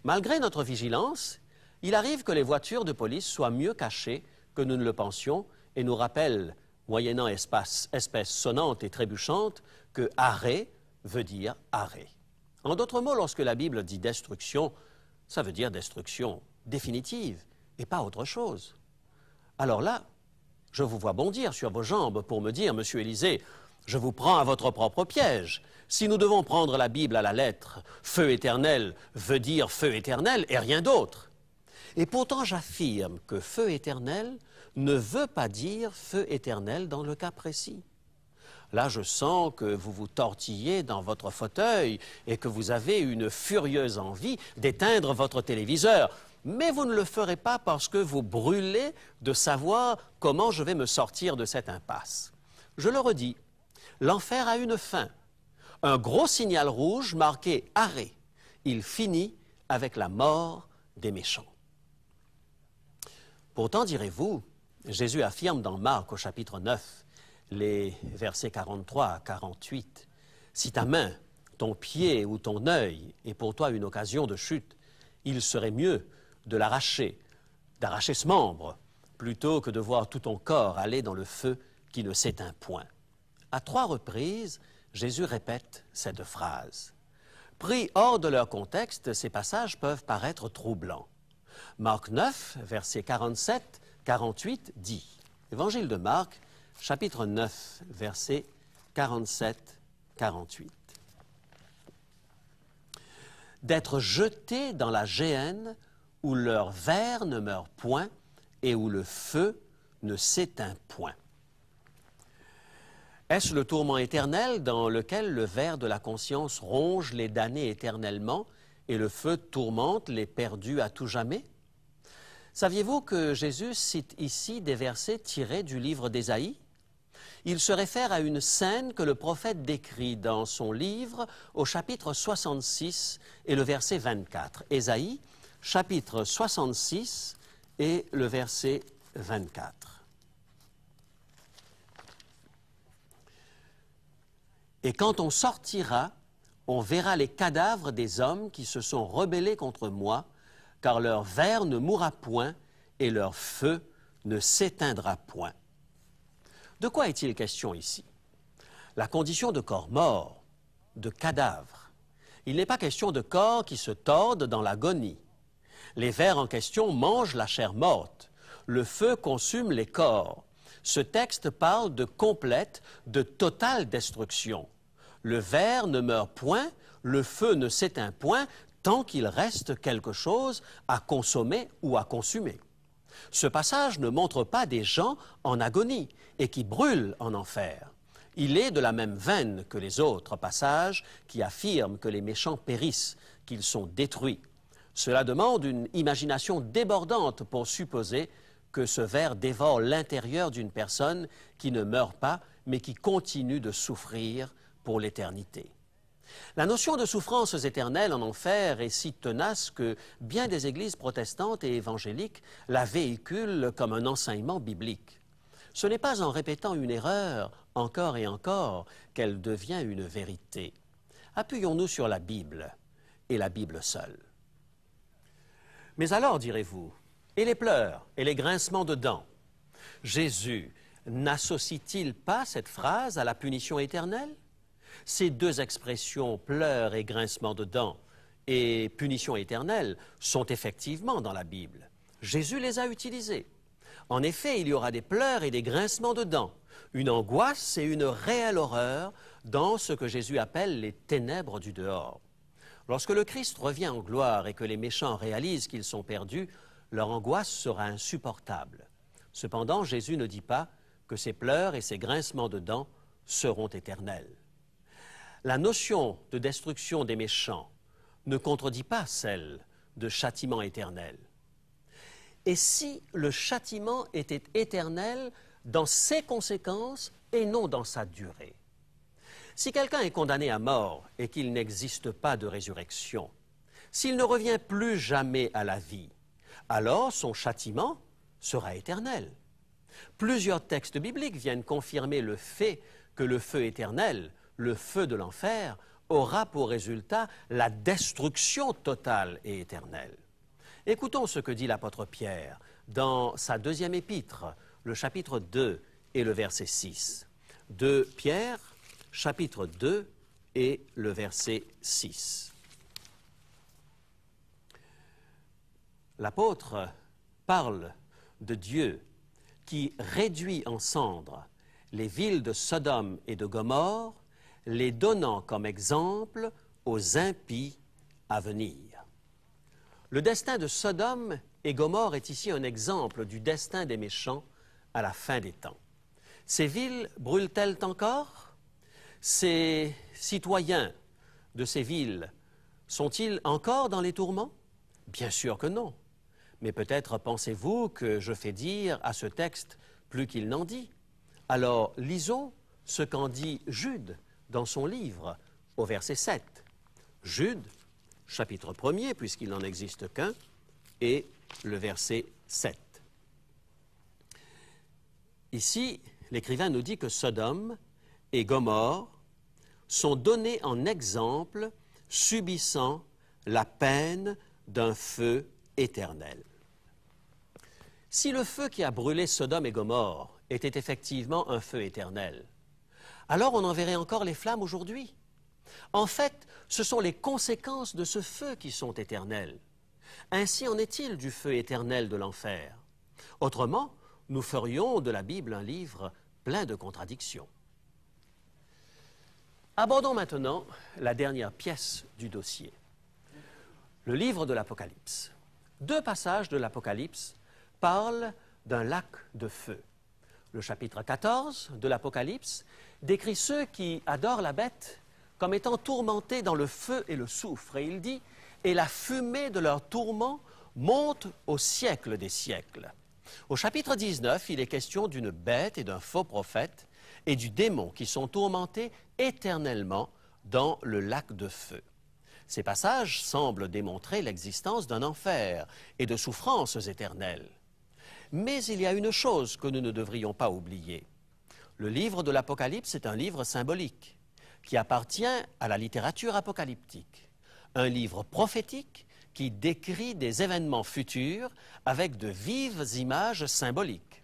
Malgré notre vigilance, il arrive que les voitures de police soient mieux cachées que nous ne le pensions et nous rappellent, moyennant espèces sonnantes et trébuchantes, que « arrêt » veut dire « arrêt ». En d'autres mots, lorsque la Bible dit « destruction », ça veut dire destruction définitive et pas autre chose. Alors là, je vous vois bondir sur vos jambes pour me dire, Monsieur Élisée, je vous prends à votre propre piège. Si nous devons prendre la Bible à la lettre, feu éternel veut dire feu éternel et rien d'autre. Et pourtant, j'affirme que feu éternel ne veut pas dire feu éternel dans le cas précis. Là, je sens que vous vous tortillez dans votre fauteuil et que vous avez une furieuse envie d'éteindre votre téléviseur. Mais vous ne le ferez pas parce que vous brûlez de savoir comment je vais me sortir de cette impasse. Je le redis, l'enfer a une fin. Un gros signal rouge marqué « arrêt ». Il finit avec la mort des méchants. Pourtant, direz-vous, Jésus affirme dans Marc au chapitre 9, les versets 43 à 48, « Si ta main, ton pied ou ton œil est pour toi une occasion de chute, il serait mieux de l'arracher, d'arracher ce membre, plutôt que de voir tout ton corps aller dans le feu qui ne s'éteint point. » À 3 reprises, Jésus répète cette phrase. Pris hors de leur contexte, ces passages peuvent paraître troublants. Marc 9, versets 47, 48 dit, Évangile de Marc, chapitre 9, versets 47, 48. D'être jetés dans la géhenne où leur ver ne meurt point et où le feu ne s'éteint point. Est-ce le tourment éternel dans lequel le ver de la conscience ronge les damnés éternellement et le feu tourmente les perdus à tout jamais? Saviez-vous que Jésus cite ici des versets tirés du livre d'Ésaïe? Il se réfère à une scène que le prophète décrit dans son livre au chapitre 66 et le verset 24. Ésaïe, chapitre 66 et le verset 24. Et quand on sortira, on verra les cadavres des hommes qui se sont rebellés contre moi, car leur ver ne mourra point et leur feu ne s'éteindra point. De quoi est-il question ici? La condition de corps mort, de cadavre. Il n'est pas question de corps qui se tordent dans l'agonie. Les vers en question mangent la chair morte. Le feu consume les corps. Ce texte parle de complète, de totale destruction. Le ver ne meurt point, le feu ne s'éteint point, tant qu'il reste quelque chose à consommer ou à consumer. Ce passage ne montre pas des gens en agonie et qui brûlent en enfer. Il est de la même veine que les autres passages qui affirment que les méchants périssent, qu'ils sont détruits. Cela demande une imagination débordante pour supposer que ce ver dévore l'intérieur d'une personne qui ne meurt pas, mais qui continue de souffrir pour l'éternité. La notion de souffrances éternelles en enfer est si tenace que bien des églises protestantes et évangéliques la véhiculent comme un enseignement biblique. Ce n'est pas en répétant une erreur encore et encore qu'elle devient une vérité. Appuyons-nous sur la Bible et la Bible seule. Mais alors, direz-vous, et les pleurs et les grincements de dents? Jésus n'associe-t-il pas cette phrase à la punition éternelle? Ces deux expressions, pleurs et grincements de dents, et punition éternelle, sont effectivement dans la Bible. Jésus les a utilisées. En effet, il y aura des pleurs et des grincements de dents, une angoisse et une réelle horreur dans ce que Jésus appelle les ténèbres du dehors. Lorsque le Christ revient en gloire et que les méchants réalisent qu'ils sont perdus, leur angoisse sera insupportable. Cependant, Jésus ne dit pas que ces pleurs et ces grincements de dents seront éternels. La notion de destruction des méchants ne contredit pas celle de châtiment éternel. Et si le châtiment était éternel dans ses conséquences et non dans sa durée? Si quelqu'un est condamné à mort et qu'il n'existe pas de résurrection, s'il ne revient plus jamais à la vie, alors son châtiment sera éternel. Plusieurs textes bibliques viennent confirmer le fait que le feu éternel, le feu de l'enfer, aura pour résultat la destruction totale et éternelle. Écoutons ce que dit l'apôtre Pierre dans sa deuxième épître, le chapitre 2 et le verset 6. 2 Pierre, chapitre 2 et le verset 6. L'apôtre parle de Dieu qui réduit en cendres les villes de Sodome et de Gomorrhe, les donnant comme exemple aux impies à venir. Le destin de Sodome et Gomorrhe est ici un exemple du destin des méchants à la fin des temps. Ces villes brûlent-elles encore? Ces citoyens de ces villes sont-ils encore dans les tourments? Bien sûr que non. Mais peut-être pensez-vous que je fais dire à ce texte plus qu'il n'en dit. Alors lisons ce qu'en dit Jude dans son livre au verset 7. Jude, chapitre 1er, puisqu'il n'en existe qu'un, et le verset 7. Ici, l'écrivain nous dit que Sodome et Gomorrhe sont donnés en exemple, subissant la peine d'un feu éternel. Si le feu qui a brûlé Sodome et Gomorrhe était effectivement un feu éternel, alors on en verrait encore les flammes aujourd'hui. En fait, ce sont les conséquences de ce feu qui sont éternelles. Ainsi en est-il du feu éternel de l'enfer. Autrement, nous ferions de la Bible un livre plein de contradictions. Abordons maintenant la dernière pièce du dossier, le livre de l'Apocalypse. 2 passages de l'Apocalypse parlent d'un lac de feu. Le chapitre 14 de l'Apocalypse décrit ceux qui adorent la bête comme étant tourmentés dans le feu et le soufre. Et il dit « Et la fumée de leur tourment monte au siècle des siècles ». Au chapitre 19, il est question d'une bête et d'un faux prophète et du démon qui sont tourmentés éternellement dans le lac de feu. Ces passages semblent démontrer l'existence d'un enfer et de souffrances éternelles. Mais il y a une chose que nous ne devrions pas oublier. Le livre de l'Apocalypse est un livre symbolique qui appartient à la littérature apocalyptique, un livre prophétique qui décrit des événements futurs avec de vives images symboliques.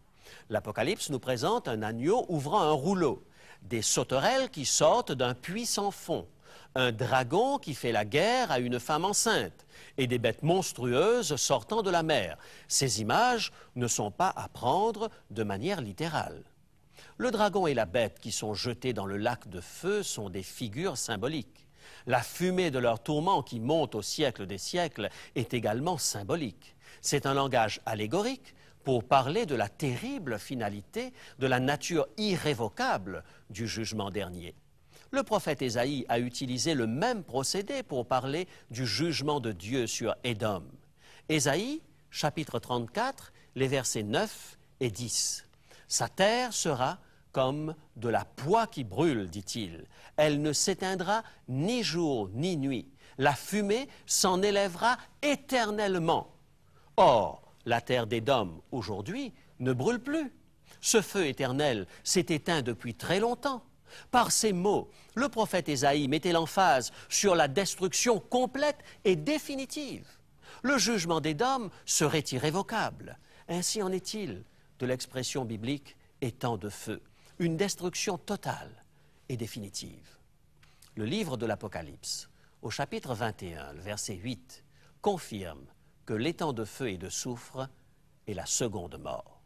L'Apocalypse nous présente un agneau ouvrant un rouleau, des sauterelles qui sortent d'un puits sans fond, un dragon qui fait la guerre à une femme enceinte et des bêtes monstrueuses sortant de la mer. Ces images ne sont pas à prendre de manière littérale. Le dragon et la bête qui sont jetés dans le lac de feu sont des figures symboliques. La fumée de leur tourment qui monte au siècle des siècles est également symbolique. C'est un langage allégorique pour parler de la terrible finalité, de la nature irrévocable du jugement dernier. Le prophète Ésaïe a utilisé le même procédé pour parler du jugement de Dieu sur Édom. Ésaïe, chapitre 34, les versets 9 et 10. « Sa terre sera comme de la poix qui brûle, dit-il. Elle ne s'éteindra ni jour ni nuit. La fumée s'en élèvera éternellement. » Or, la terre d'Édom, aujourd'hui, ne brûle plus. Ce feu éternel s'est éteint depuis très longtemps. Par ces mots, le prophète Ésaïe mettait l'emphase sur la destruction complète et définitive. Le jugement d'Édom serait irrévocable. Ainsi en est-il de l'expression biblique « étang de feu », une destruction totale et définitive. Le livre de l'Apocalypse, au chapitre 21, le verset 8, confirme que l'étang de feu et de soufre est la seconde mort.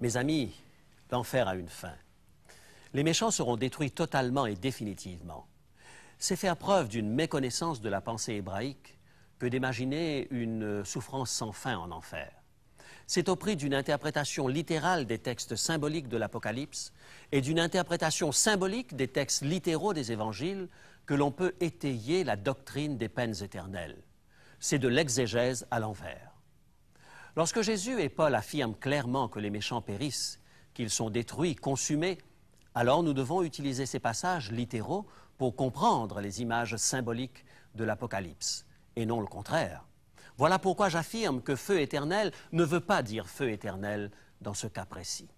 Mes amis, l'enfer a une fin. Les méchants seront détruits totalement et définitivement. C'est faire preuve d'une méconnaissance de la pensée hébraïque que d'imaginer une souffrance sans fin en enfer. C'est au prix d'une interprétation littérale des textes symboliques de l'Apocalypse et d'une interprétation symbolique des textes littéraux des évangiles que l'on peut étayer la doctrine des peines éternelles. C'est de l'exégèse à l'envers. Lorsque Jésus et Paul affirment clairement que les méchants périssent, qu'ils sont détruits, consumés, alors nous devons utiliser ces passages littéraux pour comprendre les images symboliques de l'Apocalypse, et non le contraire. Voilà pourquoi j'affirme que feu éternel ne veut pas dire feu éternel dans ce cas précis.